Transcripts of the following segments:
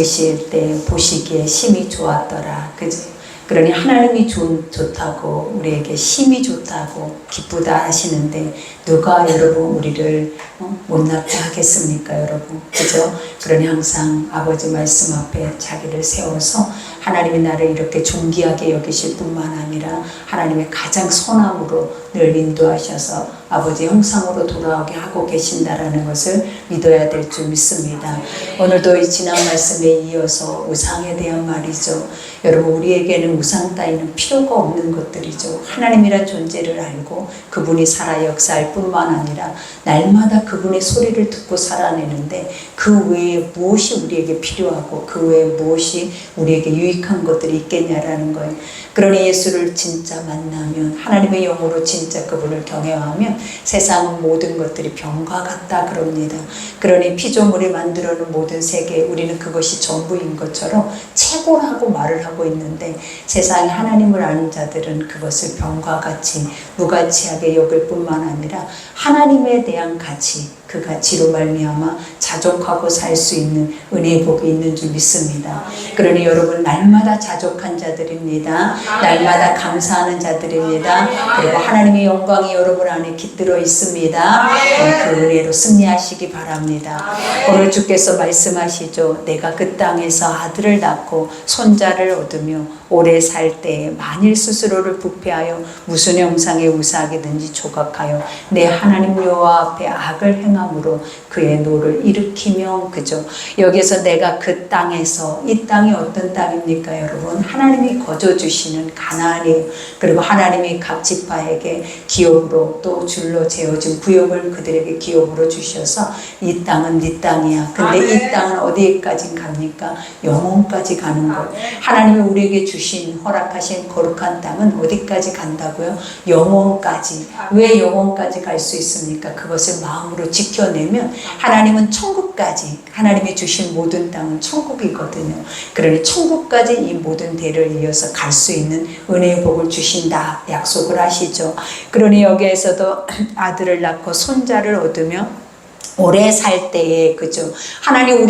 계실 때 보시기에 심히 좋았더라. 그지? 그러니 하나님이 좋다고 우리에게 심히 좋다고 기쁘다 하시는데 누가 여러분 우리를 못났게 하겠습니까 여러분? 그죠? 그러니 항상 아버지 말씀 앞에 자기를 세워서 하나님이 나를 이렇게 존귀하게 여기실 뿐만 아니라 하나님의 가장 선함으로 늘 인도하셔서 아버지 형상으로 돌아오게 하고 계신다라는 것을 믿어야 될 줄 믿습니다. 오늘도 이 지난 말씀에 이어서 우상에 대한 말이죠. 여러분 우리에게는 우상 따위는 필요가 없는 것들이죠. 하나님이란 존재를 알고 그분이 살아 역사할 뿐만 아니라 날마다 그분의 소리를 듣고 살아내는데 그 외에 무엇이 우리에게 필요하고 그 외에 무엇이 우리에게 유익한 것들이 있겠냐라는 거예요. 그러니 예수를 진짜 만나면 하나님의 영으로 진짜 그분을 경외하면 세상은 모든 것들이 병과 같다 그럽니다. 그러니 피조물이 만들어놓은 모든 세계 우리는 그것이 전부인 것처럼 최고라고 말을 하고 있는데 세상에 하나님을 아는 자들은 그것을 병과 같이 무가치하게 여길 뿐만 아니라 하나님에 대한 가치 그 가치로 말미암아 자족하고 살 수 있는 은혜의 복이 있는 줄 믿습니다. 그러니 여러분 날마다 자족한 자들입니다. 날마다 감사하는 자들입니다. 그리고 하나님의 영광이 여러분 안에 깃들어 있습니다. 그 은혜로 승리하시기 바랍니다. 오늘 주께서 말씀하시죠. 내가 그 땅에서 아들을 낳고 손자를 얻으며 오래 살 때에 만일 스스로를 부패하여 무슨 형상의 우상이든지 조각하여 내 하나님 여호와 앞에 악을 행함으로 그의 노를 일으키며 그죠. 여기서 내가 그 땅에서 이 땅이 어떤 땅입니까 여러분? 하나님이 거저 주시는 가나안이에요. 그리고 하나님이 각 지파에게 기업으로 또 줄로 재어진 구역을 그들에게 기업으로 주셔서 이 땅은 네 땅이야. 근데 이 땅은 어디까지 갑니까? 영원까지 가는 것. 하나님이 우리에게 주신 허락하신 거룩한 땅은 어디까지 간다고요? 영원까지. 왜 영원까지 갈 수 있습니까? 그것을 마음으로 지켜내면 하나님은 천국까지 하나님이 주신 모든 땅은 천국이거든요. 그러니 천국까지 이 모든 대를 이어서 갈 수 있는 은혜의 복을 주신다 약속을 하시죠. 그러니 여기에서도 아들을 낳고 손자를 얻으며 오래 살 때에 그죠. 하나님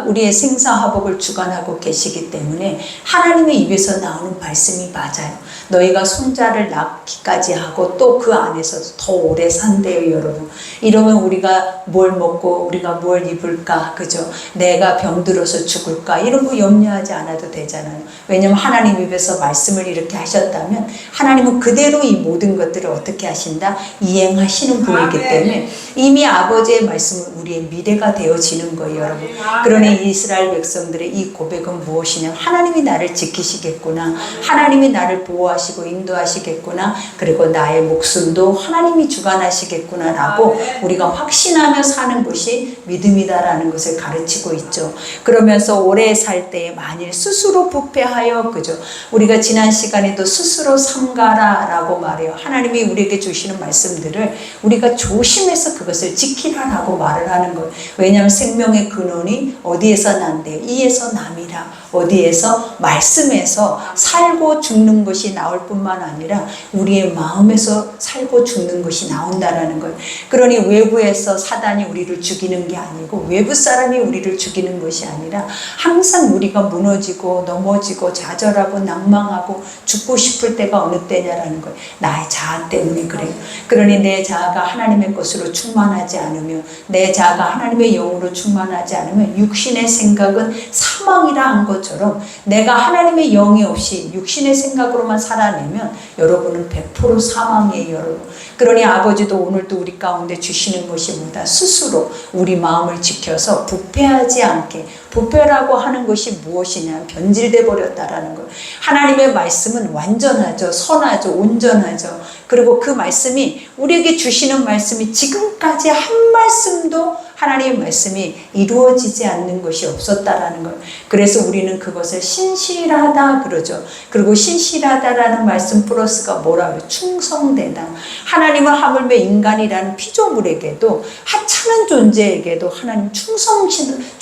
우리의 생사화복을 주관하고 계시기 때문에 하나님의 입에서 나오는 말씀이 맞아요. 너희가 손자를 낳기까지 하고 또 그 안에서 더 오래 산대요 여러분. 이러면 우리가 뭘 먹고 우리가 뭘 입을까 그죠. 내가 병들어서 죽을까 이런 거 염려하지 않아도 되잖아요. 왜냐하면 하나님 입에서 말씀을 이렇게 하셨다면 하나님은 그대로 이 모든 것들을 어떻게 하신다? 이행하시는 분이기 때문에 이미 아버지의 말씀은 우리의 미래가 되어지는 거예요 여러분. 그러니 이스라엘 백성들의 이 고백은 무엇이냐? 하나님이 나를 지키시겠구나. 하나님이 나를 보호하시고 인도하시겠구나. 그리고 나의 목숨도 하나님이 주관하시겠구나 라고 우리가 확신하며 사는 것이 믿음이다라는 것을 가르치고 있죠. 그러면서 오래 살 때에 만일 스스로 부패하여 그죠. 우리가 지난 시간에도 스스로 삼가라 라고 말해요. 하나님이 우리에게 주시는 말씀들을 우리가 조심해서 그것을 지키라라고 말을 하는 거예요. 왜냐하면 생명의 근원이 어디에서 난대요? 이에서 남이라. 어디에서? 말씀에서 살고 죽는 것이 나올 뿐만 아니라 우리의 마음에서 살고 죽는 것이 나온다라는 거예요. 그러니 외부에서 사단이 우리를 죽이는 게 아니고 외부 사람이 우리를 죽이는 것이 아니라 항상 우리가 무너지고 넘어지고 좌절하고 낭망하고 죽고 싶을 때가 어느 때냐라는 거예요. 나의 자아 때문에 그래요. 그러니 내 자아가 하나님의 것으로 충만하지 않으며 내 자아가 하나님의 영으로 충만하지 않으면 육신의 생각은 사망이라 한 것처럼 내가 하나님의 영이 없이 육신의 생각으로만 살아내면 여러분은 100% 사망이에요 여러분. 그러니 아버지도 오늘도 우리 가운데 주시는 것이 뭐다? 스스로 우리 마음을 지켜서 부패하지 않게. 부패라고 하는 것이 무엇이냐? 변질돼 버렸다라는 거예요. 하나님의 말씀은 완전하죠. 선하죠. 온전하죠. 그리고 그 말씀이 우리에게 주시는 말씀이 지금까지 한 말씀도 하나님의 말씀이 이루어지지 않는 것이 없었다라는 거예요. 그래서 우리는 그것을 신실하다 그러죠. 그리고 신실하다라는 말씀 플러스가 뭐라고요? 충성되다. 하나님은 하물며 인간이라는 피조물에게도 하찮은 존재에게도 하나님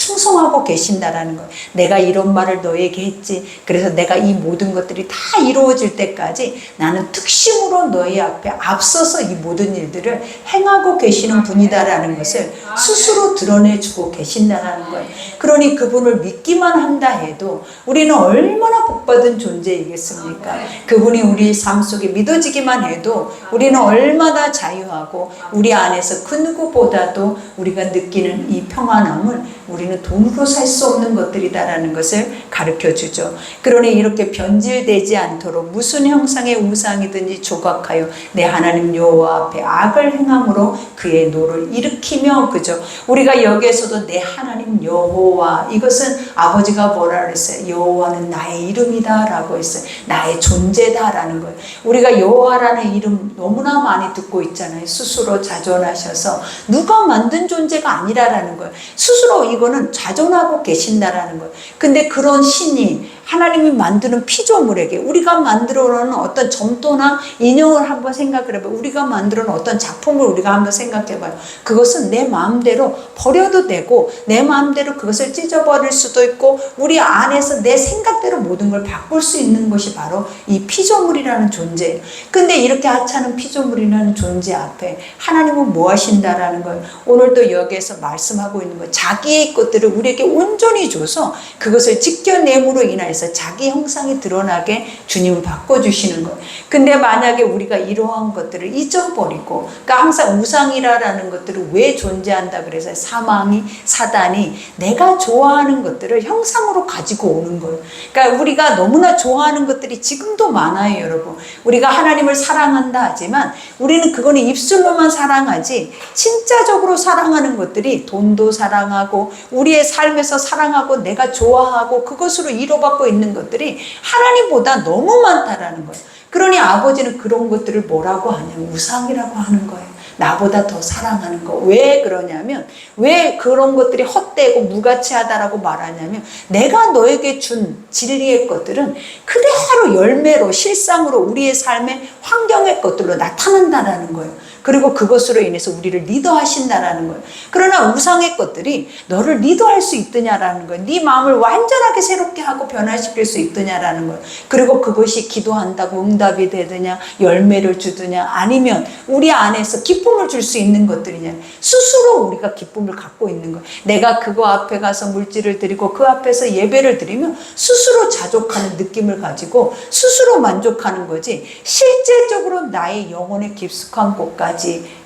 충성하고 계신다라는 거예요. 내가 이런 말을 너에게 했지. 그래서 내가 이 모든 것들이 다 이루어질 때까지 나는 특심으로 너희 앞에 앞서서 이 모든 일들을 행하고 계시는 분이다라는 것을 스스로 드러내주고 계신다라는 거예요. 그러니 그분을 믿기만 한다 해도 우리는 얼마나 복받은 존재이겠습니까? 그분이 우리 삶 속에 믿어지기만 해도 우리는 얼마나 자유하고 우리 안에서 그 누구보다도 우리가 느끼는 이 평안함을 우리는 돈으로 살 수 없는 것들이다라는 것을 가르쳐 주죠. 그러니 이렇게 변질되지 않도록 무슨 형상의 우상이든지 조각하여 내 하나님 여호와 앞에 악을 행함으로 그의 노를 일으키며, 그죠? 우리가 여기에서도 내 하나님 여호와, 이것은 아버지가 뭐라 그랬어요? 여호와는 나의 이름이다 라고 했어요. 나의 존재다라는 거예요. 우리가 여호와라는 이름 너무나 많이 듣고 있잖아요. 스스로 자존하셔서 누가 만든 존재가 아니라라는 거예요. 스스로 이거는 자존하고 계신다라는 거예요. 근데 그런 신이 하나님이 만드는 피조물에게 우리가 만들어 놓은 어떤 점토나 인형을 한번 생각을 해봐요. 우리가 만들어 놓은 어떤 작품을 우리가 한번 생각해봐요. 그것은 내 마음대로 버려도 되고 내 마음대로 그것을 찢어버릴 수도 있고 우리 안에서 내 생각대로 모든 걸 바꿀 수 있는 것이 바로 이 피조물이라는 존재예요. 근데 이렇게 하찮은 피조물이라는 존재 앞에 하나님은 뭐 하신다라는 거예요. 오늘도 여기에서 말씀하고 있는 거예요. 자기의 것들을 우리에게 온전히 줘서 그것을 지켜냄으로 인하여서 자기 형상이 드러나게 주님을 바꿔주시는 거예요. 근데 만약에 우리가 이러한 것들을 잊어버리고, 그러니까 항상 우상이라는 것들을 왜 존재한다 그래서 사망이, 사단이 내가 좋아하는 것들을 형상으로 가지고 오는 거예요. 그러니까 우리가 너무나 좋아하는 것들이 지금도 많아요, 여러분. 우리가 하나님을 사랑한다 하지만 우리는 그거는 입술로만 사랑하지 진짜적으로 사랑하는 것들이 돈도 사랑하고 우리의 삶에서 사랑하고 내가 좋아하고 그것으로 위로받고 있는 것들이 하나님보다 너무 많다라는 거예요. 그러니 아버지는 그런 것들을 뭐라고 하냐면 우상이라고 하는 거예요. 나보다 더 사랑하는 거. 왜 그러냐면, 왜 그런 것들이 헛되고 무가치하다라고 말하냐면, 내가 너에게 준 진리의 것들은 그대로 열매로 실상으로 우리의 삶의 환경의 것들로 나타난다라는 거예요. 그리고 그것으로 인해서 우리를 리더하신다라는 거예요. 그러나 우상의 것들이 너를 리더할 수 있느냐라는 거예요. 네 마음을 완전하게 새롭게 하고 변화시킬 수 있느냐라는 거예요. 그리고 그것이 기도한다고 응답이 되느냐, 열매를 주느냐, 아니면 우리 안에서 기쁨을 줄 수 있는 것들이냐. 스스로 우리가 기쁨을 갖고 있는 거예요. 내가 그거 앞에 가서 물질을 드리고 그 앞에서 예배를 드리면 스스로 자족하는 느낌을 가지고 스스로 만족하는 거지, 실제적으로 나의 영혼의 깊숙한 곳까지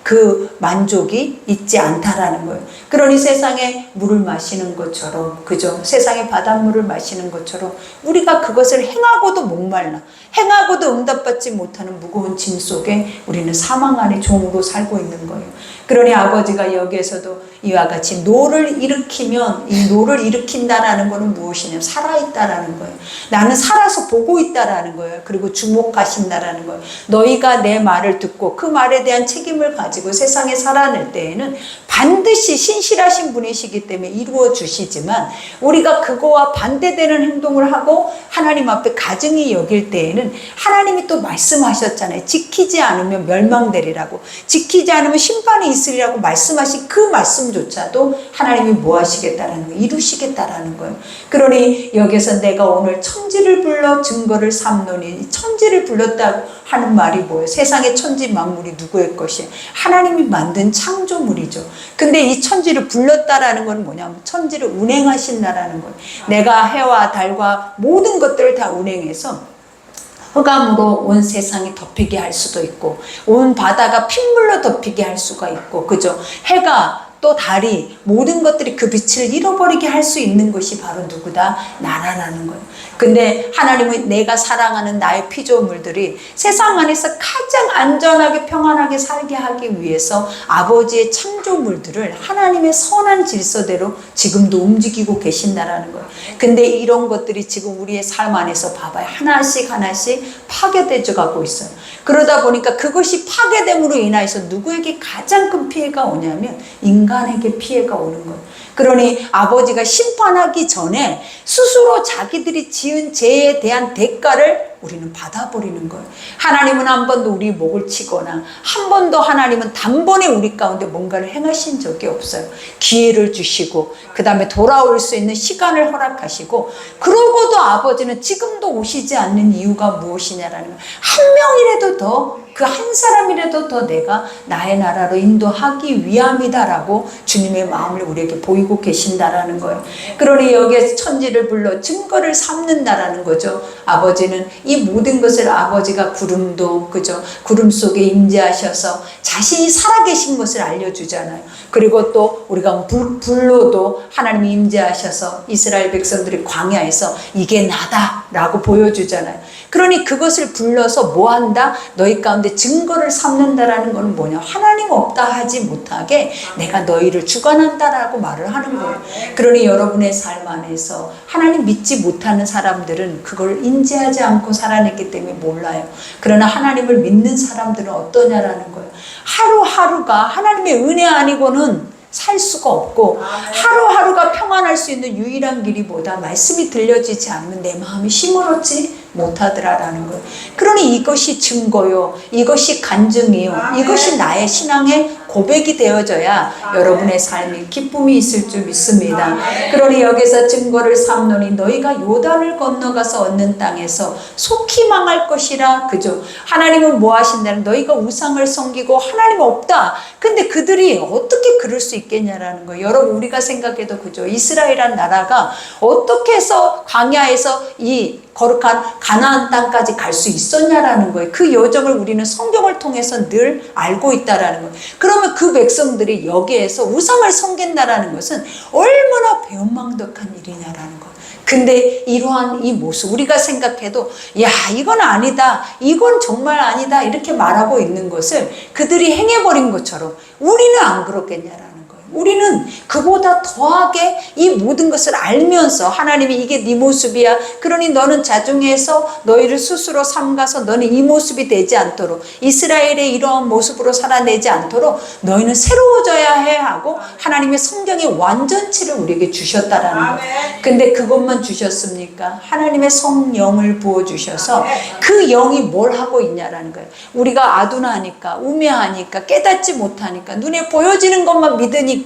그 만족이 있지 않다라는 거예요. 그러니 세상에 물을 마시는 것처럼, 그죠? 세상에 바닷물을 마시는 것처럼 우리가 그것을 행하고도 목말라, 행하고도 응답받지 못하는 무거운 짐 속에 우리는 사망 안에 종으로 살고 있는 거예요. 그러니 아버지가 여기에서도 이와 같이 노를 일으키면, 이 노를 일으킨다라는 것은 무엇이냐면 살아있다라는 거예요. 나는 살아서 보고 있다라는 거예요. 그리고 주목하신다라는 거예요. 너희가 내 말을 듣고 그 말에 대한 책임을 가지고 세상에 살아낼 때에는 반드시 신실하신 분이시기 때문에 이루어 주시지만, 우리가 그거와 반대되는 행동을 하고 하나님 앞에 가증히 여길 때에는 하나님이 또 말씀하셨잖아요. 지키지 않으면 멸망되리라고, 지키지 않으면 심판이 있으리라고 말씀하신 그 말씀조차도 하나님이 뭐 하시겠다라는 거예요? 이루시겠다라는 거예요. 그러니 여기서 내가 오늘 천지를 불러 증거를 삼노니, 천지를 불렀다고 하는 말이 뭐예요? 세상의 천지 만물이 누구의 것이에요? 하나님이 만든 창조물이죠. 근데 이 천지를 불렀다라는 건 뭐냐면 천지를 운행하신다라는 거예요. 내가 해와 달과 모든 것들을 다 운행해서 흑암으로 온 세상이 덮이게 할 수도 있고, 온 바다가 핏물로 덮이게 할 수가 있고, 그죠? 해가 또 달이 모든 것들이 그 빛을 잃어버리게 할 수 있는 것이 바로 누구다? 나라라는 거예요. 근데 하나님은 내가 사랑하는 나의 피조물들이 세상 안에서 가장 안전하게 평안하게 살게 하기 위해서 아버지의 창조물들을 하나님의 선한 질서대로 지금도 움직이고 계신다라는 거예요. 근데 이런 것들이 지금 우리의 삶 안에서 봐봐요. 하나씩 하나씩 파괴되어 가고 있어요. 그러다 보니까 그것이 파괴됨으로 인해서 누구에게 가장 큰 피해가 오냐면 인간에게 피해가 오는 거예요. 그러니 아버지가 심판하기 전에 스스로 자기들이 지은 죄에 대한 대가를 우리는 받아버리는 거예요. 하나님은 한 번도 우리 목을 치거나 한 번도 하나님은 단번에 우리 가운데 뭔가를 행하신 적이 없어요. 기회를 주시고 그 다음에 돌아올 수 있는 시간을 허락하시고, 그러고도 아버지는 지금도 오시지 않는 이유가 무엇이냐라는 거예요. 한 명이라도 더, 그 한 사람이라도 더 내가 나의 나라로 인도하기 위함이다라고 주님의 마음을 우리에게 보이고 계신다라는 거예요. 그러니 여기에서 천지를 불러 증거를 삼는다라는 거죠. 아버지는 이 모든 것을, 아버지가 구름도, 그죠, 구름 속에 임재하셔서 자신이 살아계신 것을 알려주잖아요. 그리고 또 우리가 불로도 하나님이 임재하셔서 이스라엘 백성들이 광야에서 이게 나다라고 보여주잖아요. 그러니 그것을 불러서 뭐한다? 너희 가운데 증거를 삼는다라는 건 뭐냐? 하나님 없다 하지 못하게 내가 너희를 주관한다라고 말을 하는 거예요. 그러니 여러분의 삶 안에서 하나님 믿지 못하는 사람들은 그걸 인지하지 않고 살아냈기 때문에 몰라요. 그러나 하나님을 믿는 사람들은 어떠냐라는 거예요. 하루하루가 하나님의 은혜 아니고는 살 수가 없고, 하루하루가 평안할 수 있는 유일한 길이 뭐다? 말씀이 들려지지 않으면 내 마음이 시무렇지 못하더라라는 거예요. 그러니 이것이 증거요, 이것이 간증이요, 이것이 나의 신앙의 고백이 되어져야 여러분의 삶에 기쁨이 있을 줄 믿습니다. 그러니 여기서 증거를 삼노니 너희가 요단을 건너가서 얻는 땅에서 속히 망할 것이라. 그죠? 하나님은 뭐 하신다는, 너희가 우상을 섬기고 하나님 없다. 근데 그들이 어떻게 그럴 수 있겠냐라는 거예요. 여러분, 우리가 생각해도 그죠? 이스라엘이란 나라가 어떻게 해서 광야에서 이 거룩한 가나안 땅까지 갈 수 있었냐라는 거예요. 그 여정을 우리는 성경을 통해서 늘 알고 있다라는 거예요. 그러면 그 백성들이 여기에서 우상을 섬긴다라는 것은 얼마나 배은망덕한 일이냐라는 거예요. 근데 이러한 이 모습, 우리가 생각해도 야, 이건 아니다, 이건 정말 아니다 이렇게 말하고 있는 것을 그들이 행해버린 것처럼 우리는 안 그렇겠냐라는 거예요. 우리는 그보다 더하게 이 모든 것을 알면서 하나님이 이게 네 모습이야, 그러니 너는 자중해서 너희를 스스로 삼가서 너는 이 모습이 되지 않도록, 이스라엘의 이러한 모습으로 살아내지 않도록 너희는 새로워져야 해 하고 하나님의 성경의 완전체를 우리에게 주셨다라는 거예요. 근데 그것만 주셨습니까? 하나님의 성령을 부어주셔서 그 영이 뭘 하고 있냐라는 거예요. 우리가 아둔하니까, 우매하니까, 깨닫지 못하니까, 눈에 보여지는 것만 믿으니까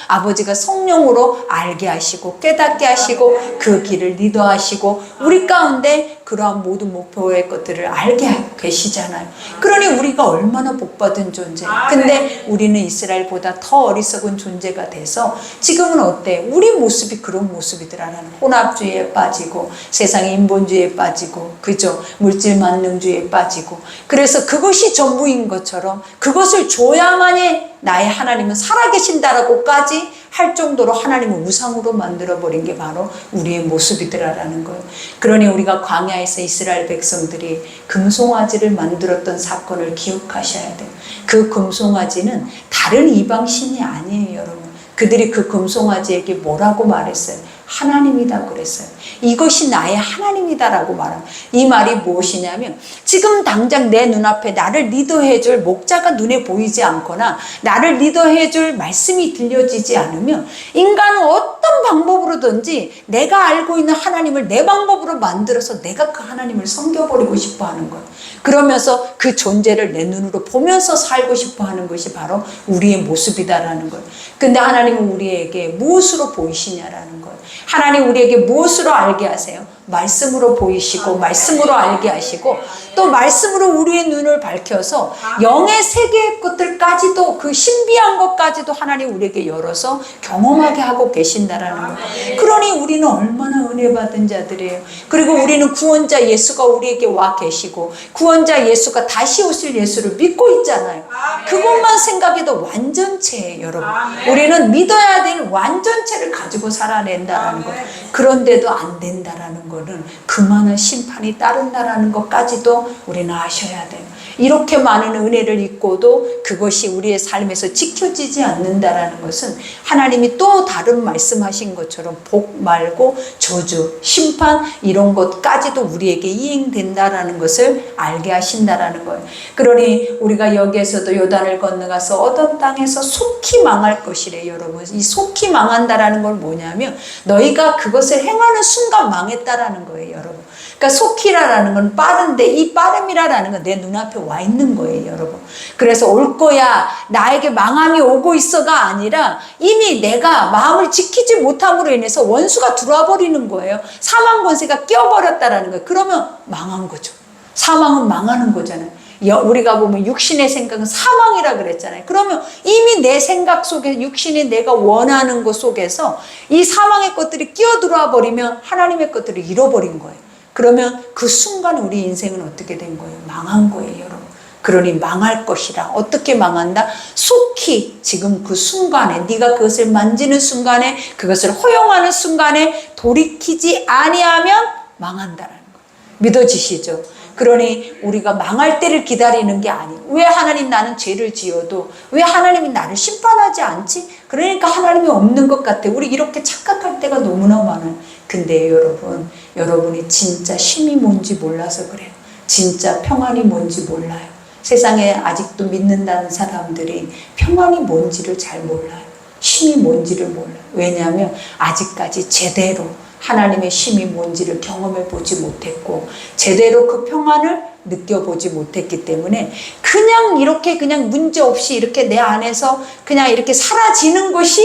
아버지가 성령으로 알게 하시고 깨닫게 하시고 그 길을 리더하시고 우리 가운데 그러한 모든 목표의 것들을 알게 하고 계시잖아요. 그러니 우리가 얼마나 복받은 존재. 근데 우리는 이스라엘보다 더 어리석은 존재가 돼서 지금은 어때? 우리 모습이 그런 모습이더라는, 혼합주의에 빠지고 세상의 인본주의에 빠지고, 그죠? 물질 만능주의에 빠지고, 그래서 그것이 전부인 것처럼 그것을 줘야만이 나의 하나님은 살아계신다라고까지 할 정도로 하나님을 우상으로 만들어버린 게 바로 우리의 모습이더라라는 거예요. 그러니 우리가 광야에서 이스라엘 백성들이 금송아지를 만들었던 사건을 기억하셔야 돼요. 그 금송아지는 다른 이방신이 아니에요, 여러분. 그들이 그 금송아지에게 뭐라고 말했어요? 하나님이다 그랬어요. 이것이 나의 하나님이다라고 말합니다. 이 말이 무엇이냐면, 지금 당장 내 눈앞에 나를 리더해줄 목자가 눈에 보이지 않거나 나를 리더해줄 말씀이 들려지지 않으면 인간은 어떤 방법으로든지 내가 알고 있는 하나님을 내 방법으로 만들어서 내가 그 하나님을 섬겨버리고 싶어하는 거예요. 그러면서 그 존재를 내 눈으로 보면서 살고 싶어하는 것이 바로 우리의 모습이다라는 거예요. 근데 하나님은 우리에게 무엇으로 보이시냐라는 거예요. 하나님 우리에게 무엇으로 알게 하세요? 말씀으로 보이시고 말씀으로 알게 하시고 또 말씀으로 우리의 눈을 밝혀서 영의 세계의 것들까지도, 그 신비한 것까지도 하나님 우리에게 열어서 경험하게 하고 계신다라는 거예요. 그러니 우리는 얼마나 은혜 받은 자들이에요. 그리고 우리는 구원자 예수가 우리에게 와 계시고 구원자 예수가 다시 오실 예수를 믿고 있잖아요. 그것만 생각해도 완전체예요, 여러분. 우리는 믿어야 되는 완전체를 가지고 살아낸다라는 거예요. 그런데도 안 된다라는 거는 그만한 심판이 따른다라는 것까지도 우리는 아셔야 돼요. 이렇게 많은 은혜를 입고도 그것이 우리의 삶에서 지켜지지 않는다라는 것은 하나님이 또 다른 말씀하신 것처럼 복 말고 저주, 심판 이런 것까지도 우리에게 이행된다라는 것을 알게 하신다라는 거예요. 그러니 우리가 여기에서도 요단을 건너가서 얻은 땅에서 속히 망할 것이래. 여러분, 이 속히 망한다라는 건 뭐냐면 너희가 그것을 행하는 순간 망했다라는 있다라는 거예요, 여러분. 그러니까 속히라라는 건 빠른데 이 빠름이라는 건 내 눈앞에 와 있는 거예요, 여러분. 그래서 올 거야, 나에게 망함이 오고 있어가 아니라 이미 내가 마음을 지키지 못함으로 인해서 원수가 들어와 버리는 거예요. 사망 권세가 끼어버렸다라는 거예요. 그러면 망한 거죠. 사망은 망하는 거잖아요. 우리가 보면 육신의 생각은 사망이라 그랬잖아요. 그러면 이미 내 생각 속에 육신이 내가 원하는 것 속에서 이 사망의 것들이 끼어들어와 버리면 하나님의 것들을 잃어버린 거예요. 그러면 그 순간 우리 인생은 어떻게 된 거예요? 망한 거예요, 여러분. 그러니 망할 것이라. 어떻게 망한다? 속히 지금 그 순간에 네가 그것을 만지는 순간에 그것을 허용하는 순간에 돌이키지 아니하면 망한다라는 거예요. 믿어지시죠? 그러니 우리가 망할 때를 기다리는 게 아니에요. 왜 하나님 나는 죄를 지어도 왜 하나님이 나를 심판하지 않지? 그러니까 하나님이 없는 것 같아. 우리 이렇게 착각할 때가 너무나 많아요. 근데 여러분, 여러분이 진짜 쉼이 뭔지 몰라서 그래요. 진짜 평안이 뭔지 몰라요. 세상에 아직도 믿는다는 사람들이 평안이 뭔지를 잘 몰라요. 쉼이 뭔지를 몰라요. 왜냐하면 아직까지 제대로 하나님의 쉼이 뭔지를 경험해 보지 못했고 제대로 그 평안을 느껴보지 못했기 때문에 그냥 이렇게 그냥 문제없이 이렇게 내 안에서 그냥 이렇게 사라지는 것이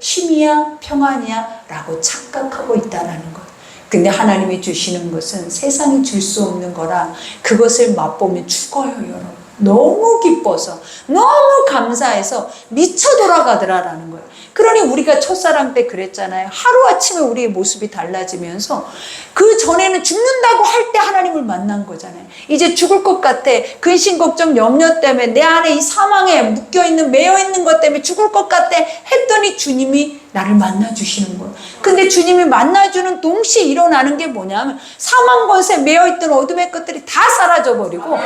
쉼이야 평안이야 라고 착각하고 있다는 거예요. 근데 하나님이 주시는 것은 세상이 줄 수 없는 거라 그것을 맛보면 죽어요, 여러분. 너무 기뻐서 너무 감사해서 미쳐 돌아가더라라는 거예요. 그러니 우리가 첫사랑 때 그랬잖아요. 하루아침에 우리의 모습이 달라지면서 그 전에는 죽는다고 할 때 하나님을 만난 거잖아요. 이제 죽을 것 같아. 근심 걱정 염려 때문에 내 안에 이 사망에 묶여있는 매여있는 것 때문에 죽을 것 같아 했더니 주님이 나를 만나주시는 거예요. 근데 주님이 만나주는 동시에 일어나는 게 뭐냐면 사망 권세 매여있던 어둠의 것들이 다 사라져버리고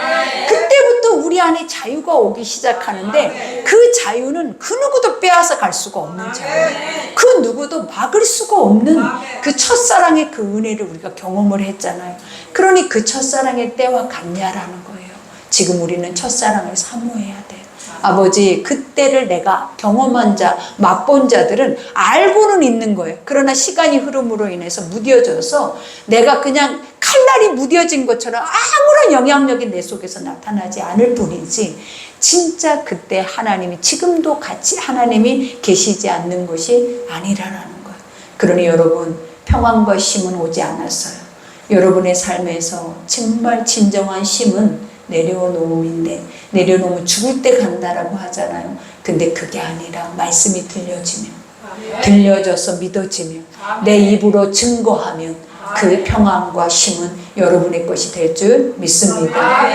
그때부터 우리 안에 자유가 오기 시작하는데 그 자유는 그 누구도 빼앗아 갈 수가 없는 자유, 그 누구도 막을 수가 없는 그 첫사랑의 그 은혜를 우리가 경험을 했잖아요. 그러니 그 첫사랑의 때와 같냐라는 거예요. 지금 우리는 첫사랑을 사모해야 돼요. 아버지, 그때를 내가 경험한 자, 맛본 자들은 알고는 있는 거예요. 그러나 시간이 흐름으로 인해서 무뎌져서 내가 그냥 칼날이 무뎌진 것처럼 아무런 영향력이 내 속에서 나타나지 않을 뿐이지 진짜 그때 하나님이 지금도 같이 하나님이 계시지 않는 것이 아니라는 거예요. 그러니 여러분, 평안과 쉼은 오지 않았어요. 여러분의 삶에서 정말 진정한 쉼은 내려놓음인데 내려놓으면 죽을 때 간다라고 하잖아요. 근데 그게 아니라 말씀이 들려지면 들려져서 믿어지면 내 입으로 증거하면 그 평안과 쉼은 여러분의 것이 될 줄 믿습니다.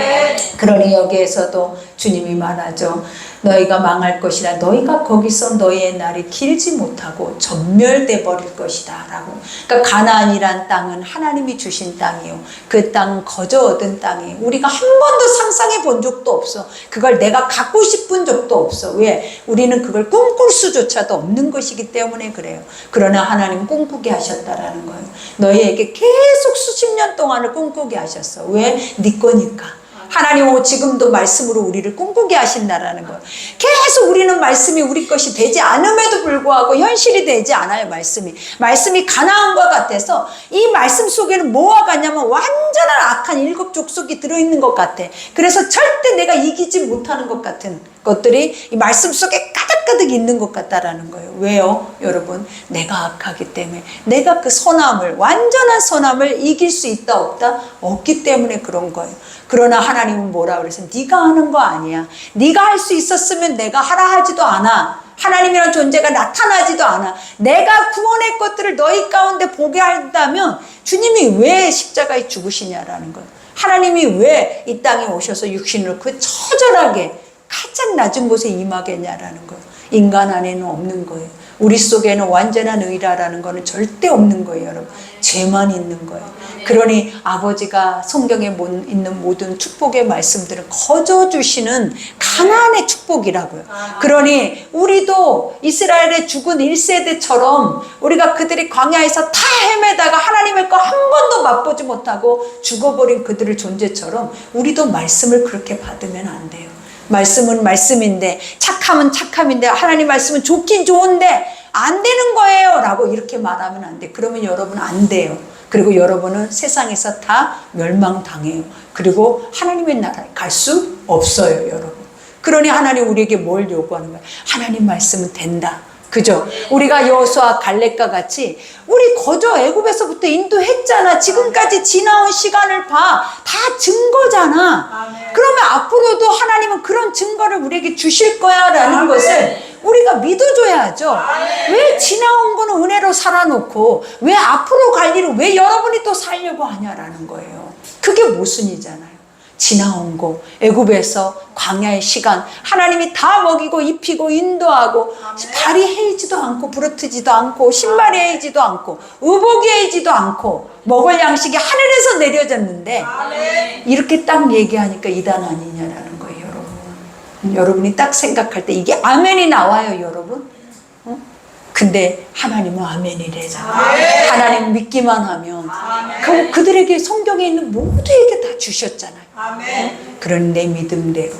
그러니 여기에서도 주님이 말하죠. 너희가 망할 것이라 너희가 거기서 너희의 날이 길지 못하고 전멸돼 버릴 것이다 라고. 그러니까 가나안이란 땅은 하나님이 주신 땅이요, 그 땅은 거저 얻은 땅이에요. 우리가 한 번도 상상해 본 적도 없어. 그걸 내가 갖고 싶은 적도 없어. 왜? 우리는 그걸 꿈꿀 수조차도 없는 것이기 때문에 그래요. 그러나 하나님은 꿈꾸게 하셨다라는 거예요. 너희에게 계속 수십 년 동안을 꿈꾸게 하셨어. 왜? 네 거니까. 하나님은 지금도 말씀으로 우리를 꿈꾸게 하신다라는 거예요. 계속 우리는 말씀이 우리 것이 되지 않음에도 불구하고 현실이 되지 않아요. 말씀이 가나안과 같아서 이 말씀 속에는 뭐가 같냐면 완전한 악한 7 족속이 들어있는 것 같아. 그래서 절대 내가 이기지 못하는 것 같은 것들이 이 말씀 속에 가득가득 있는 것 같다라는 거예요. 왜요? 여러분, 내가 악하기 때문에 내가 그 선함을, 완전한 선함을 이길 수 있다 없다? 없기 때문에 그런 거예요. 그러나 하나님은 뭐라 그래서 네가 하는 거 아니야. 네가 할 수 있었으면 내가 하라 하지도 않아. 하나님이란 존재가 나타나지도 않아. 내가 구원의 것들을 너희 가운데 보게 한다면 주님이 왜 십자가에 죽으시냐라는 거예요. 하나님이 왜 이 땅에 오셔서 육신을 그 처절하게 가장 낮은 곳에 임하겠냐라는 거예요. 인간 안에는 없는 거예요. 우리 속에는 완전한 의라라는 거는 절대 없는 거예요, 여러분. 죄만 있는 거예요. 그러니 아버지가 성경에 있는 모든 축복의 말씀들은 거저 주시는 가나안의 축복이라고요. 그러니 우리도 이스라엘의 죽은 1세대처럼 우리가 그들이 광야에서 다 헤매다가 하나님의 거 한 번도 맛보지 못하고 죽어버린 그들의 존재처럼 우리도 말씀을 그렇게 받으면 안 돼요. 말씀은 말씀인데, 착함은 착함인데, 하나님 말씀은 좋긴 좋은데 안 되는 거예요 라고 이렇게 말하면 안 돼. 그러면 여러분 안 돼요. 그리고 여러분은 세상에서 다 멸망당해요. 그리고 하나님의 나라에 갈 수 없어요, 여러분. 그러니 하나님 우리에게 뭘 요구하는 거예요? 하나님 말씀은 된다. 그죠? 우리가 여호수아 갈렙과 같이 우리 거저 애굽에서부터 인도했잖아. 지금까지 지나온 시간을 봐. 다 증거잖아. 그러면 앞으로도 하나님은 그런 증거를 우리에게 주실 거야 라는 것을 우리가 믿어줘야죠. 왜 지나온 거는 은혜로 살아놓고 왜 앞으로 갈 일을 왜 여러분이 또 살려고 하냐라는 거예요. 그게 모순이잖아요. 지나온 거 애굽에서 광야의 시간 하나님이 다 먹이고 입히고 인도하고 발이 헤이지도 않고 부러뜨지도 않고 신발이 헤이지도 않고 의복이 헤이지도 않고 먹을 양식이 하늘에서 내려졌는데 이렇게 딱 얘기하니까 이단 아니냐라는 거예요. 여러분이 딱 생각할 때 이게 아멘이 나와요, 여러분. 근데 하나님은 아멘이래잖아요. 하나님 믿기만 하면 그들에게 성경에 있는 모두에게 다 주셨잖아요. 그런 내 믿음대로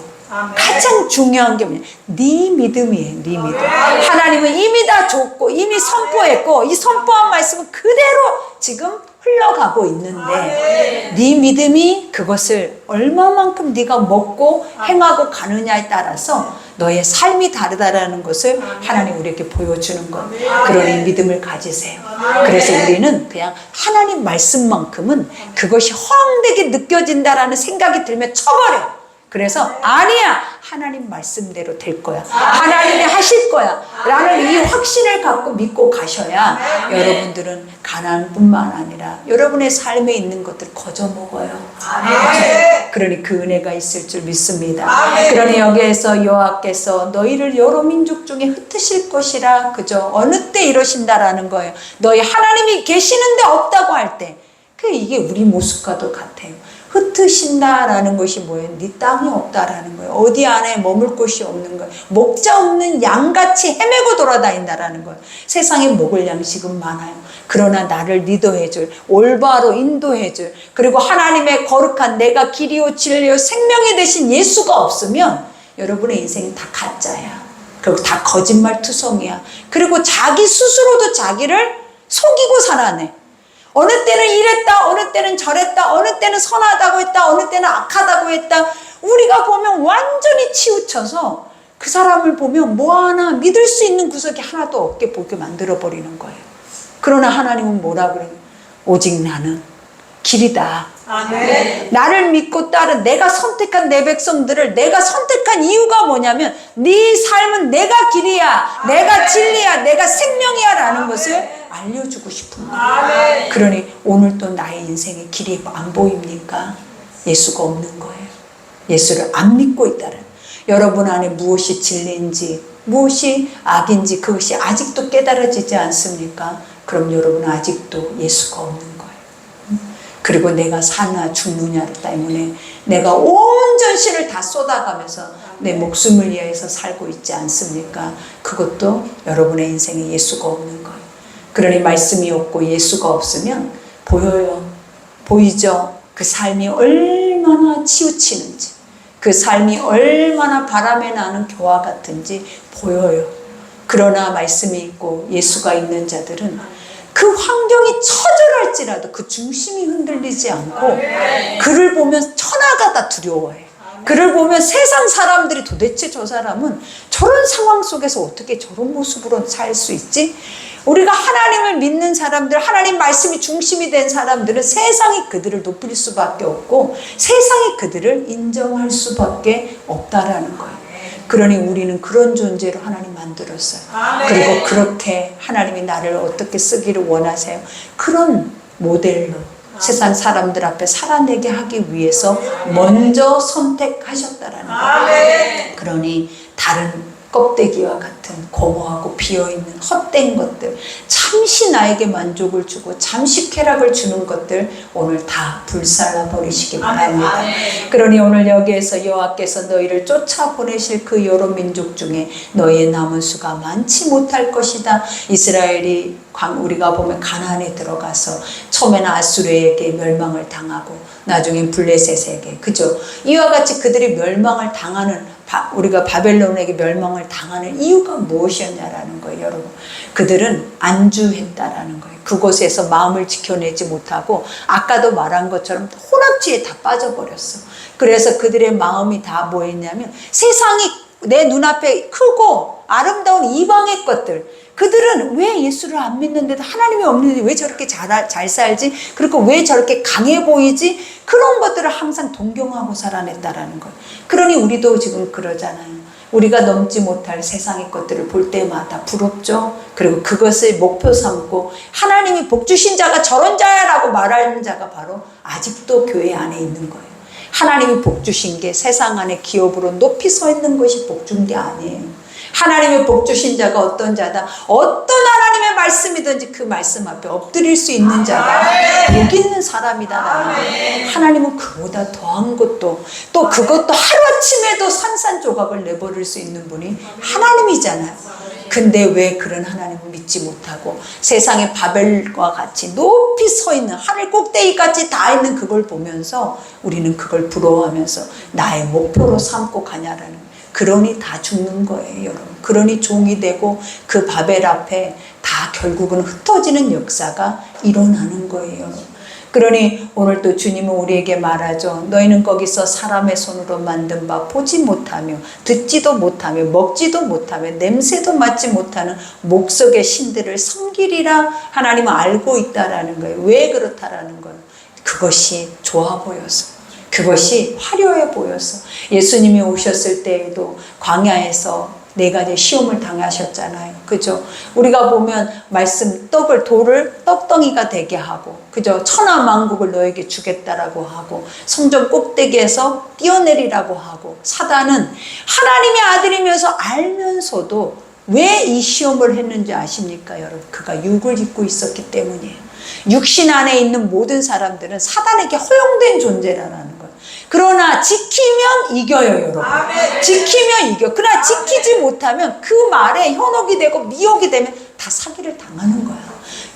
가장 중요한 게 뭐냐? 네 믿음이에요. 네 믿음. 하나님은 이미 다 줬고 이미 선포했고 이 선포한 말씀은 그대로 지금 흘러가고 있는데 네 믿음이 그것을 얼마만큼 네가 먹고 행하고 가느냐에 따라서 너의 삶이 다르다라는 것을 하나님 우리에게 보여주는 것. 그러니 믿음을 가지세요. 그래서 우리는 그냥 하나님 말씀만큼은 그것이 허황되게 느껴진다라는 생각이 들면 쳐버려. 그래서 아니야, 하나님 말씀대로 될 거야, 하나님이 하실 거야 라는 이 확신을 갖고 믿고 가셔야 여러분들은 가난뿐만 아니라 여러분의 삶에 있는 것들 거저 먹어요. 그러니 그 은혜가 있을 줄 믿습니다. 그러니 여기에서 여호와께서 너희를 여러 민족 중에 흩으실 것이라, 그죠? 어느 때 이러신다라는 거예요. 너희 하나님이 계시는데 없다고 할 때, 이게 우리 모습과도 같아요. 흩으신다라는 것이 뭐예요? 네 땅이 없다라는 거예요. 어디 안에 머물 곳이 없는 거예요. 목자 없는 양같이 헤매고 돌아다닌다라는 거예요. 세상에 먹을 양식은 많아요. 그러나 나를 리더해줄, 올바로 인도해줄, 그리고 하나님의 거룩한 내가 길이요 진리요 생명이 되신 예수가 없으면 여러분의 인생은 다 가짜야. 그리고 다 거짓말 투성이야. 그리고 자기 스스로도 자기를 속이고 살아내. 어느 때는 이랬다, 어느 때는 저랬다, 어느 때는 선하다고 했다, 어느 때는 악하다고 했다. 우리가 보면 완전히 치우쳐서 그 사람을 보면 뭐 하나 믿을 수 있는 구석이 하나도 없게 보게 만들어버리는 거예요. 그러나 하나님은 뭐라 그래요? 오직 나는 길이다. 아멘. 나를 믿고 따른 내가 선택한 내 백성들을 내가 선택한 이유가 뭐냐면 네 삶은 내가 길이야, 내가 진리야, 내가 생명이야 라는 것을 알려주고 싶은 거예요. 그러니 오늘 또 나의 인생의 길이 안 보입니까? 예수가 없는 거예요. 예수를 안 믿고 있다는. 여러분 안에 무엇이 진리인지 무엇이 악인지 그것이 아직도 깨달아지지 않습니까? 그럼 여러분은 아직도 예수가 없는 거예요. 그리고 내가 사나 죽느냐 때문에 내가 온 전신을 다 쏟아가면서 내 목숨을 위해서 살고 있지 않습니까? 그것도 여러분의 인생에 예수가 없는 거예요. 그러니 말씀이 없고 예수가 없으면 보여요. 보이죠? 그 삶이 얼마나 치우치는지, 그 삶이 얼마나 바람에 나는 교와 같은지 보여요. 그러나 말씀이 있고 예수가 있는 자들은 그 환경이 처절할지라도 그 중심이 흔들리지 않고 그를 보면 천하가 다 두려워해. 그를 보면 세상 사람들이 도대체 저 사람은 저런 상황 속에서 어떻게 저런 모습으로 살 수 있지? 우리가 하나님을 믿는 사람들, 하나님 말씀이 중심이 된 사람들은 세상이 그들을 높일 수밖에 없고 세상이 그들을 인정할 수밖에 없다라는 거예요. 그러니 우리는 그런 존재로 하나님 만들었어요. 그리고 그렇게 하나님이 나를 어떻게 쓰기를 원하세요? 그런 모델로 세상 사람들 앞에 살아내게 하기 위해서 먼저 선택하셨다라는 거예요. 그러니 다른 껍데기와 같은 고모하고 비어있는 헛된 것들, 잠시 나에게 만족을 주고 잠시 쾌락을 주는 것들 오늘 다 불살라 버리시기 바랍니다. 그러니 오늘 여기에서 여호와께서 너희를 쫓아보내실 그 여러 민족 중에 너희의 남은 수가 많지 못할 것이다. 이스라엘이 우리가 보면 가나안에 들어가서 처음에는 아수르에게 멸망을 당하고 나중엔 블레셋에게, 그죠? 이와 같이 그들이 멸망을 당하는, 우리가 바벨론에게 멸망을 당하는 이유가 무엇이었냐라는 거예요, 여러분. 그들은 안주했다라는 거예요. 그곳에서 마음을 지켜내지 못하고 아까도 말한 것처럼 혼합주의에 다 빠져버렸어. 그래서 그들의 마음이 다 뭐였냐면 세상이 내 눈앞에 크고 아름다운 이방의 것들, 그들은 왜 예수를 안 믿는데도 하나님이 없는데 왜 저렇게 잘 살지? 그리고 왜 저렇게 강해 보이지? 그런 것들을 항상 동경하고 살아냈다라는 거예요. 그러니 우리도 지금 그러잖아요. 우리가 넘지 못할 세상의 것들을 볼 때마다 부럽죠. 그리고 그것을 목표 삼고 하나님이 복 주신 자가 저런 자야라고 말하는 자가 바로 아직도 교회 안에 있는 거예요. 하나님이 복 주신 게 세상 안에 기업으로 높이 서 있는 것이 복 준 게 아니에요. 하나님의 복 주신 자가 어떤 자다? 어떤 하나님의 말씀이든지 그 말씀 앞에 엎드릴 수 있는 자가 복 있는 사람이다. 하나님은 그보다 더한 것도, 또 그것도 하루아침에도 산산조각을 내버릴 수 있는 분이 하나님이잖아요. 근데 왜 그런 하나님을 믿지 못하고 세상의 바벨과 같이 높이 서 있는 하늘 꼭대기까지 다 있는 그걸 보면서 우리는 그걸 부러워하면서 나의 목표로 삼고 가냐라는 거예요. 그러니 다 죽는 거예요, 여러분. 그러니 종이 되고 그 바벨 앞에 다 결국은 흩어지는 역사가 일어나는 거예요, 여러분. 그러니 오늘 또 주님은 우리에게 말하죠. 너희는 거기서 사람의 손으로 만든 바 보지 못하며 듣지도 못하며 먹지도 못하며 냄새도 맡지 못하는 목석의 신들을 섬기리라. 하나님은 알고 있다라는 거예요. 왜 그렇다라는 거예요. 그것이 좋아 보여서, 그것이 화려해 보여서. 예수님이 오셨을 때에도 광야에서 4가지 시험을 당하셨잖아요. 그죠? 우리가 보면 말씀 돌을 떡덩이가 되게 하고, 그죠? 천하만국을 너에게 주겠다라고 하고, 성전 꼭대기에서 뛰어내리라고 하고, 사단은 하나님의 아들이면서 알면서도 왜 이 시험을 했는지 아십니까, 여러분? 그가 육을 입고 있었기 때문이에요. 육신 안에 있는 모든 사람들은 사단에게 허용된 존재라는 거예요. 그러나 지키면 이겨요, 여러분. 지키면 이겨. 그러나 지키지 못하면 그 말에 현혹이 되고 미혹이 되면 다 사기를 당하는 거예요.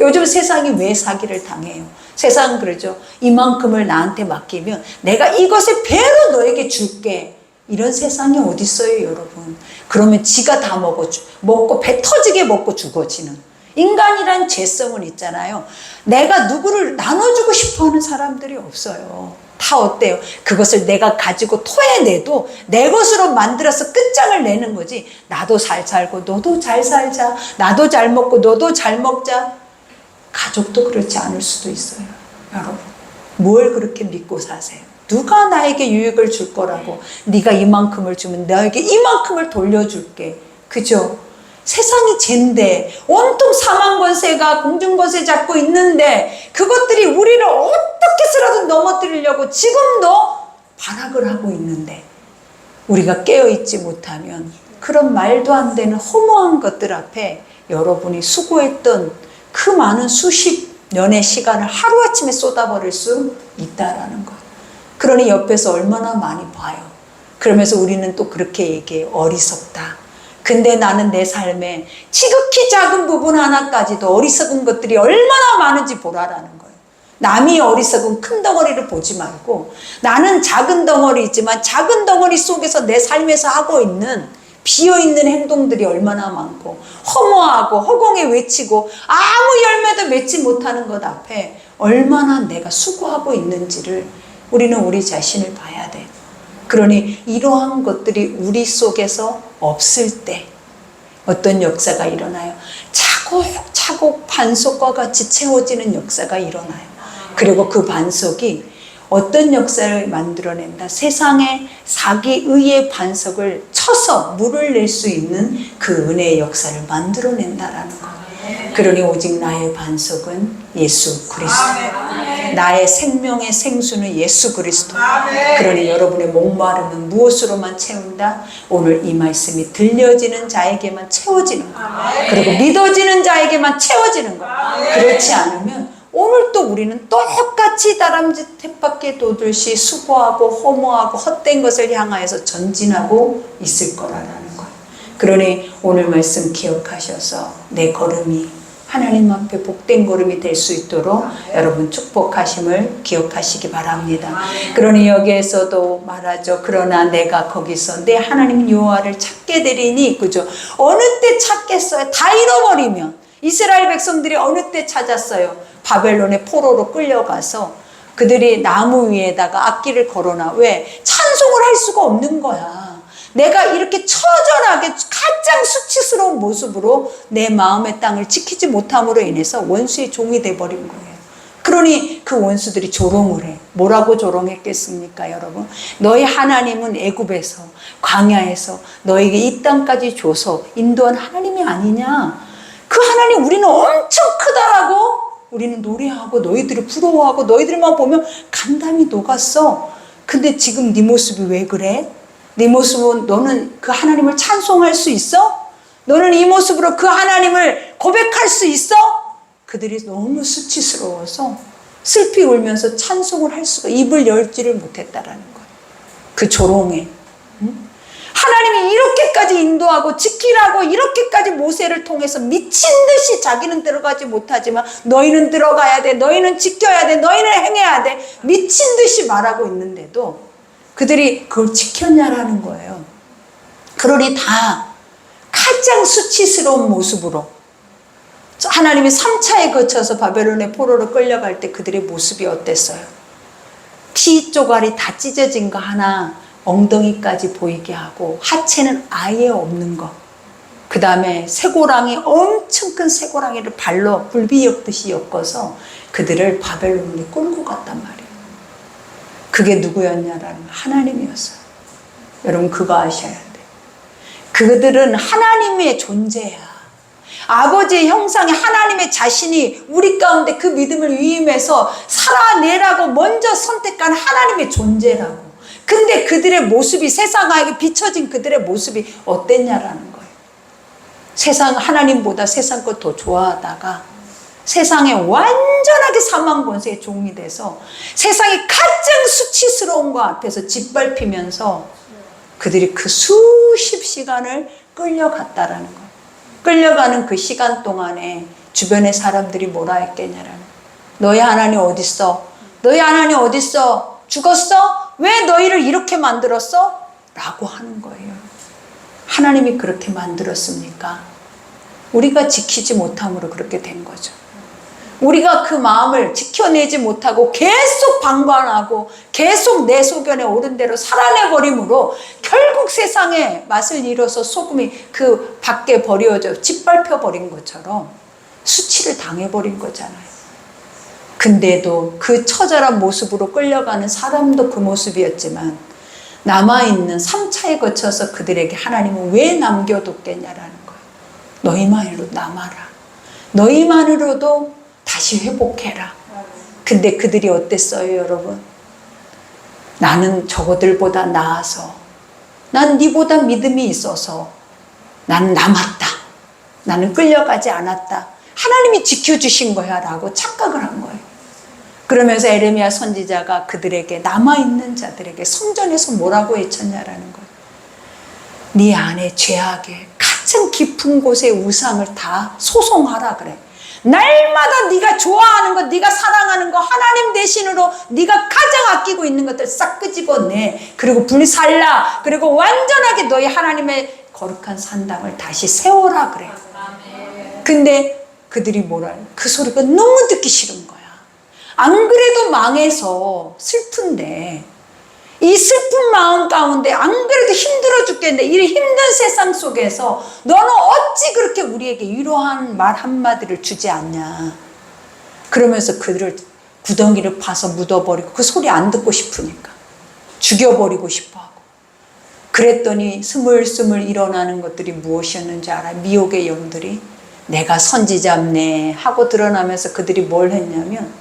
요즘 세상이 왜 사기를 당해요? 세상은 그러죠. 이만큼을 나한테 맡기면 내가 이것을 배로 너에게 줄게. 이런 세상이 어디 있어요, 여러분? 그러면 지가 다 먹고 배 터지게 먹고 죽어지는. 인간이란 죄성은 있잖아요. 내가 누구를 나눠주고 싶어하는 사람들이 없어요. 다 어때요? 그것을 내가 가지고 토해내도 내 것으로 만들어서 끝장을 내는 거지. 나도 잘 살고 너도 잘 살자. 나도 잘 먹고 너도 잘 먹자. 가족도 그렇지 않을 수도 있어요. 여러분, 뭘 그렇게 믿고 사세요? 누가 나에게 유익을 줄 거라고. 네가 이만큼을 주면 너에게 이만큼을 돌려줄게. 그죠? 세상이 쟨데 온통 사망권세가 공중권세 잡고 있는데 그것들이 우리를 어떻게 해서라도 넘어뜨리려고 지금도 발악을 하고 있는데 우리가 깨어있지 못하면 그런 말도 안 되는 허무한 것들 앞에 여러분이 수고했던 그 많은 수십 년의 시간을 하루아침에 쏟아버릴 수 있다라는 것. 그러니 옆에서 얼마나 많이 봐요. 그러면서 우리는 또 그렇게 얘기해요. 어리석다. 근데 나는 내 삶에 지극히 작은 부분 하나까지도 어리석은 것들이 얼마나 많은지 보라라는 거예요. 남이 어리석은 큰 덩어리를 보지 말고 나는 작은 덩어리이지만 작은 덩어리 속에서 내 삶에서 하고 있는 비어있는 행동들이 얼마나 많고 허무하고 허공에 외치고 아무 열매도 맺지 못하는 것 앞에 얼마나 내가 수고하고 있는지를 우리는 우리 자신을 봐야 돼. 그러니 이러한 것들이 우리 속에서 없을 때 어떤 역사가 일어나요? 차곡차곡 반석과 같이 채워지는 역사가 일어나요. 그리고 그 반석이 어떤 역사를 만들어낸다? 세상의 사기의의 반석을 쳐서 물을 낼 수 있는 그 은혜의 역사를 만들어낸다라는 거예요. 그러니 오직 나의 반석은 예수 그리스도. 나의 생명의 생수는 예수 그리스도. 그러니 여러분의 목마름은 무엇으로만 채운다? 오늘 이 말씀이 들려지는 자에게만 채워지는 거예요. 그리고 믿어지는 자에게만 채워지는 거예요. 그렇지 않으면 오늘 또 우리는 똑같이 다람쥐 쳇바퀴 도듯이 수고하고 허무하고 헛된 것을 향하여서 전진하고 있을 거라는 거예요. 그러니 오늘 말씀 기억하셔서 내 걸음이 하나님 앞에 복된 걸음이 될 수 있도록 여러분 축복하심을 기억하시기 바랍니다. 그러니 여기에서도 말하죠. 그러나 내가 거기서 내 하나님 여호와를 찾게 되리니, 그죠? 어느 때 찾겠어요? 다 잃어버리면. 이스라엘 백성들이 어느 때 찾았어요? 바벨론의 포로로 끌려가서 그들이 나무 위에다가 악기를 걸어놔. 왜? 찬송을 할 수가 없는 거야. 내가 이렇게 처절하게 가장 수치스러운 모습으로 내 마음의 땅을 지키지 못함으로 인해서 원수의 종이 돼버린 거예요. 그러니 그 원수들이 조롱을 해. 뭐라고 조롱했겠습니까, 여러분? 너희 하나님은 애굽에서 광야에서 너에게 이 땅까지 줘서 인도한 하나님이 아니냐? 그 하나님 우리는 엄청 크다라고 우리는 노래하고 너희들이 부러워하고 너희들만 보면 간담이 녹았어. 근데 지금 네 모습이 왜 그래? 네 모습은 너는 그 하나님을 찬송할 수 있어? 너는 이 모습으로 그 하나님을 고백할 수 있어? 그들이 너무 수치스러워서 슬피 울면서 찬송을 할 수가 입을 열지를 못했다라는 거예요. 그 조롱에. 하나님이 이렇게까지 인도하고 지키라고 이렇게까지 모세를 통해서 미친 듯이 자기는 들어가지 못하지만 너희는 들어가야 돼, 너희는 지켜야 돼, 너희는 행해야 돼, 미친 듯이 말하고 있는데도 그들이 그걸 지켰냐라는 거예요. 그러니 다 가장 수치스러운 모습으로 하나님이 3차에 거쳐서 바벨론의 포로로 끌려갈 때 그들의 모습이 어땠어요? 피 쪼가리 다 찢어진 거 하나 엉덩이까지 보이게 하고 하체는 아예 없는 거. 그 다음에 쇠고랑이 엄청 큰 쇠고랑이를 발로 굴비 엮듯이 엮어서 그들을 바벨론으로 끌고 갔단 말이에요. 그게 누구였냐라는 하나님이었어요. 여러분 그거 아셔야 돼. 그들은 하나님의 존재야. 아버지의 형상의 하나님의 자신이 우리 가운데 그 믿음을 위임해서 살아내라고 먼저 선택한 하나님의 존재라고. 근데 그들의 모습이 세상에게 비춰진 그들의 모습이 어땠냐라는 거예요. 세상 하나님보다 세상 것 더 좋아하다가 세상에 완전하게 사망 권세의 종이 돼서 세상이 가장 수치스러운 것 앞에서 짓밟히면서 그들이 그 수십 시간을 끌려갔다라는 거예요. 끌려가는 그 시간 동안에 주변의 사람들이 뭐라 했겠냐라는 거예요. 너희 하나님 어딨어? 너희 하나님 어딨어? 죽었어? 왜 너희를 이렇게 만들었어? 라고 하는 거예요. 하나님이 그렇게 만들었습니까? 우리가 지키지 못함으로 그렇게 된 거죠. 우리가 그 마음을 지켜내지 못하고 계속 방관하고 계속 내 소견에 옳은 대로 살아내버림으로 결국 세상에 맛을 잃어서 소금이 그 밖에 버려져 짓밟혀 버린 것처럼 수치를 당해버린 거잖아요. 근데도 그 처절한 모습으로 끌려가는 사람도 그 모습이었지만 남아있는 3차에 거쳐서 그들에게 하나님은 왜 남겨뒀겠냐라는 거예요. 너희만으로 남아라. 너희만으로도 다시 회복해라. 근데 그들이 어땠어요, 여러분? 나는 저거들보다 나아서, 난 네보다 믿음이 있어서 나는 남았다. 나는 끌려가지 않았다. 하나님이 지켜주신 거야 라고 착각을 한 거예요. 그러면서 에레미야 선지자가 그들에게 남아있는 자들에게 성전에서 뭐라고 외쳤냐라는 거예요. 네 안에 죄악의 가장 깊은 곳의 우상을 다 소송하라 그래. 날마다 네가 좋아하는 것, 네가 사랑하는 것, 하나님 대신으로 네가 가장 아끼고 있는 것들 싹 끄집어내. 그리고 불살라. 그리고 완전하게 너희 하나님의 거룩한 산당을 다시 세워라 그래. 근데 그들이 뭐라 해요? 그 소리가 너무 듣기 싫은 거야. 안 그래도 망해서 슬픈데 이 슬픈 마음 가운데 안 그래도 힘들어 죽겠는데 이 힘든 세상 속에서 너는 어찌 그렇게 우리에게 위로한 말 한마디를 주지 않냐. 그러면서 그들을 구덩이를 파서 묻어버리고 그 소리 안 듣고 싶으니까 죽여버리고 싶어하고. 그랬더니 스물스물 일어나는 것들이 무엇이었는지 알아? 미혹의 영들이 내가 선지자네 하고 드러나면서 그들이 뭘 했냐면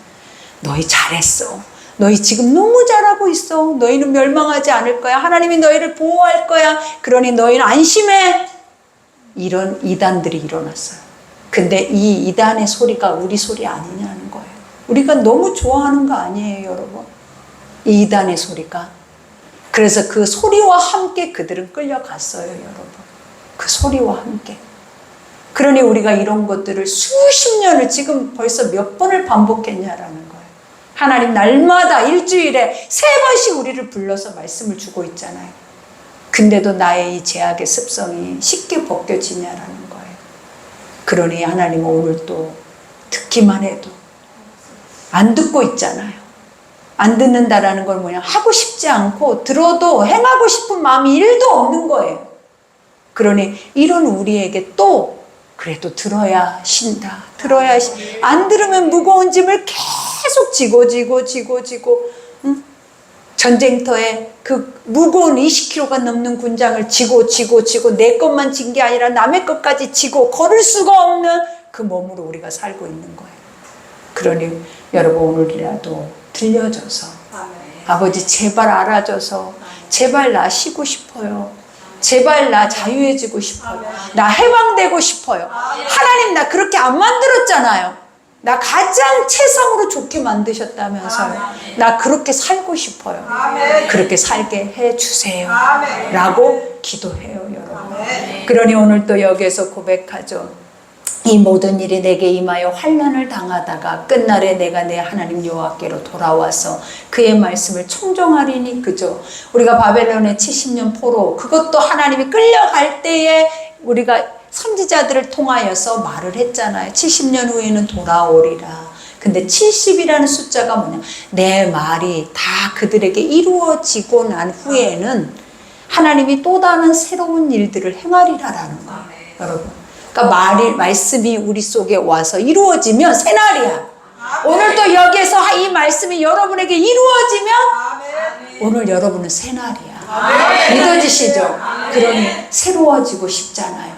너희 잘했어. 너희 지금 너무 잘하고 있어. 너희는 멸망하지 않을 거야. 하나님이 너희를 보호할 거야. 그러니 너희는 안심해. 이런 이단들이 일어났어요. 근데 이 이단의 소리가 우리 소리 아니냐는 거예요. 우리가 너무 좋아하는 거 아니에요, 여러분? 이 이단의 소리가. 그래서 그 소리와 함께 그들은 끌려갔어요, 여러분. 그 소리와 함께. 그러니 우리가 이런 것들을 수십 년을 지금 벌써 몇 번을 반복했냐라는 거예요. 하나님 날마다 일주일에 3번씩 우리를 불러서 말씀을 주고 있잖아요. 근데도 나의 이 죄악의 습성이 쉽게 벗겨지냐라는 거예요. 그러니 하나님은 오늘 또 듣기만 해도 안 듣고 있잖아요. 안 듣는다라는 건 뭐냐? 하고 싶지 않고 들어도 행하고 싶은 마음이 1도 없는 거예요. 그러니 이런 우리에게 또 그래도 들어야 쉰다. 들어야 안 들으면 무거운 짐을 계속 지고 응? 전쟁터에 그 무거운 20kg가 넘는 군장을 지고 내 것만 진 게 아니라 남의 것까지 지고 걸을 수가 없는 그 몸으로 우리가 살고 있는 거예요. 그러니 여러분 오늘이라도 들려줘서 아버지 제발 알아줘서 제발 나 쉬고 싶어요. 제발 나 자유해지고 싶어요. 나 해방되고 싶어요. 하나님 나 그렇게 안 만들었잖아요. 나 가장 최상으로 좋게 만드셨다면서요. 나 그렇게 살고 싶어요. 그렇게 살게 해주세요. 라고 기도해요, 여러분. 그러니 오늘 또 여기에서 고백하죠. 이 모든 일이 내게 임하여 환난을 당하다가 끝날에 내가 내 하나님 여호와께로 돌아와서 그의 말씀을 청종하리니. 그죠? 우리가 바벨론의 70년 포로, 그것도 하나님이 끌려갈 때에 우리가 선지자들을 통하여서 말을 했잖아요. 70년 후에는 돌아오리라. 근데 70이라는 숫자가 뭐냐? 내 말이 다 그들에게 이루어지고 난 후에는 하나님이 또 다른 새로운 일들을 행하리라라는 거예요, 여러분. 그러니까 말씀이 우리 속에 와서 이루어지면 새날이야. 오늘 또 여기에서 이 말씀이 여러분에게 이루어지면 오늘 여러분은 새날이야. 믿어지시죠? 그러니 새로워지고 싶잖아요.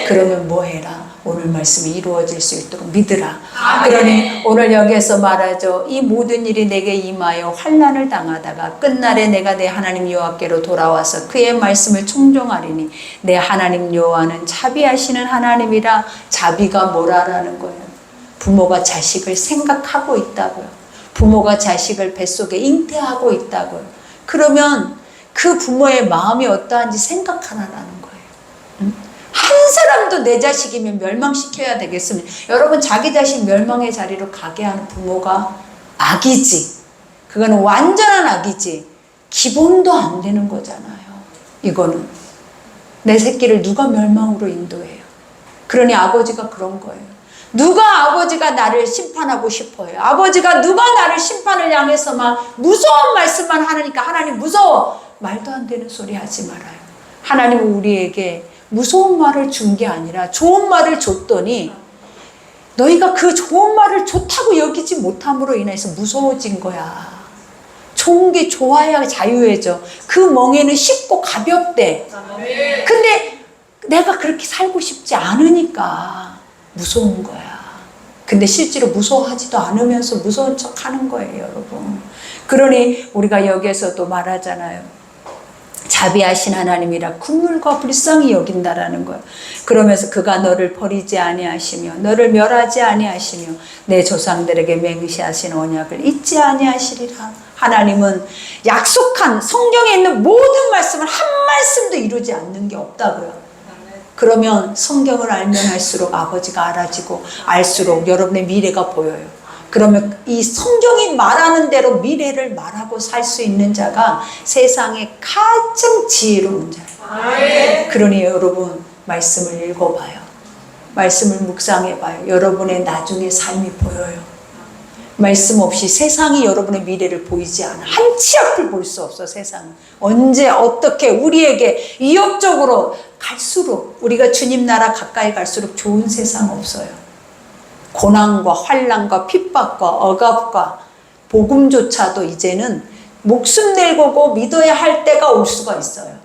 그러면 뭐 해라? 오늘 말씀이 이루어질 수 있도록 믿으라. 그러니 오늘 여기에서 말하죠. 이 모든 일이 내게 임하여 환난을 당하다가 끝날에 내가 내 하나님 여호와께로 돌아와서 그의 말씀을 청종하리니. 내 하나님 여호와는 자비하시는 하나님이라. 자비가 뭐라라는 거예요? 부모가 자식을 생각하고 있다고요. 부모가 자식을 뱃속에 잉태하고 있다고요. 그러면 그 부모의 마음이 어떠한지 생각하라는 거예요. 한 사람도 내 자식이면 멸망시켜야 되겠습니다. 여러분 자기 자식 멸망의 자리로 가게 하는 부모가 악이지. 그거는 완전한 악이지. 기본도 안 되는 거잖아요. 이거는 내 새끼를 누가 멸망으로 인도해요. 그러니 아버지가 그런 거예요. 누가 아버지가 나를 심판하고 싶어요. 아버지가 누가 나를 심판을 향해서 막 무서운 말씀만 하니까 하나님 무서워. 말도 안 되는 소리 하지 말아요. 하나님은 우리에게 무서운 말을 준 게 아니라 좋은 말을 줬더니 너희가 그 좋은 말을 좋다고 여기지 못함으로 인해서 무서워진 거야. 좋은 게 좋아야 자유해져. 그 멍에는 쉽고 가볍대. 근데 내가 그렇게 살고 싶지 않으니까 무서운 거야. 근데 실제로 무서워하지도 않으면서 무서운 척 하는 거예요, 여러분. 그러니 우리가 여기에서도 말하잖아요. 자비하신 하나님이라 국률과 불쌍히 여긴다라는 거예요. 그러면서 그가 너를 버리지 아니하시며 너를 멸하지 아니하시며 내 조상들에게 맹세하신 언약을 잊지 아니하시리라. 하나님은 약속한 성경에 있는 모든 말씀을 한 말씀도 이루지 않는 게 없다고요. 그러면 성경을 알면 알수록 아버지가 알아지고 알수록 여러분의 미래가 보여요. 그러면 이 성경이 말하는 대로 미래를 말하고 살 수 있는 자가 세상에 가장 지혜로운 자예요. 그러니 여러분 말씀을 읽어봐요. 말씀을 묵상해봐요. 여러분의 나중의 삶이 보여요. 말씀 없이 세상이 여러분의 미래를 보이지 않아. 한 치 앞을 볼 수 없어. 세상은 언제 어떻게 우리에게 위협적으로 갈수록 우리가 주님 나라 가까이 갈수록 좋은 세상 없어요. 고난과 환난과 핍박과 억압과 복음조차도 이제는 목숨 내고 믿어야 할 때가 올 수가 있어요.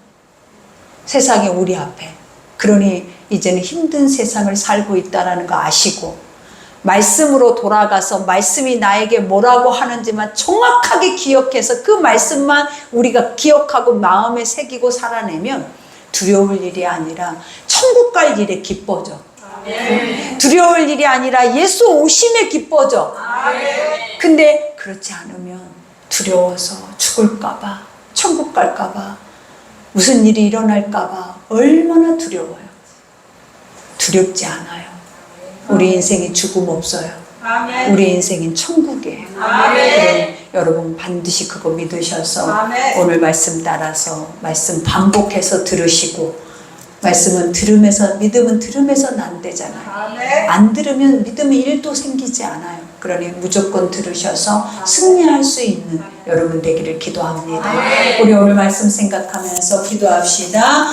세상이 우리 앞에. 그러니 이제는 힘든 세상을 살고 있다는 거 아시고 말씀으로 돌아가서 말씀이 나에게 뭐라고 하는지만 정확하게 기억해서 그 말씀만 우리가 기억하고 마음에 새기고 살아내면 두려울 일이 아니라 천국 갈 일에 기뻐져. 두려울 일이 아니라 예수 오심에 기뻐져. 근데 그렇지 않으면 두려워서 죽을까봐, 천국 갈까봐, 무슨 일이 일어날까봐 얼마나 두려워요. 두렵지 않아요. 우리 인생이 죽음 없어요. 우리 인생은 천국이에요. 여러분 반드시 그거 믿으셔서 오늘 말씀 따라서 말씀 반복해서 들으시고 말씀은 들음에서, 믿음은 들음에서 난대잖아요. 안 들으면 믿음이 1도 생기지 않아요. 그러니 무조건 들으셔서 승리할 수 있는 여러분 되기를 기도합니다. 우리 오늘 말씀 생각하면서 기도합시다.